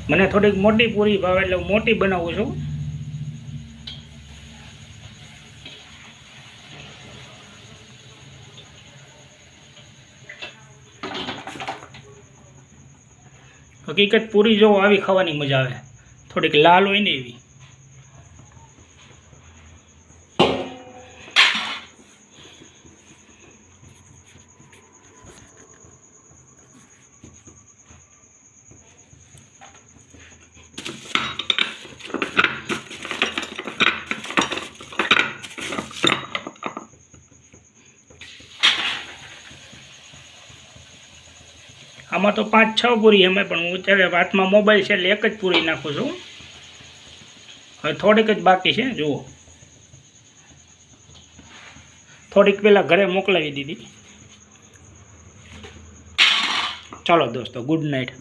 મને થોડીક મોટી પૂરી ભાવે એટલે મોટી બનાવું છું। હકીકત પૂરી જો આવી ખાવાની મજા આવે, થોડીક લાલ હોય ને એવી। આમાં તો 5-6 પૂરી એમ, પણ હું અત્યારે હાથમાં મોબાઈલ છે એટલે એક જ પૂરી નાખું છું। હવે થોડીક જ બાકી છે, જુઓ થોડીક પહેલાં ઘરે મોકલાવી દીધી। ચાલો દોસ્તો, ગુડ નાઇટ।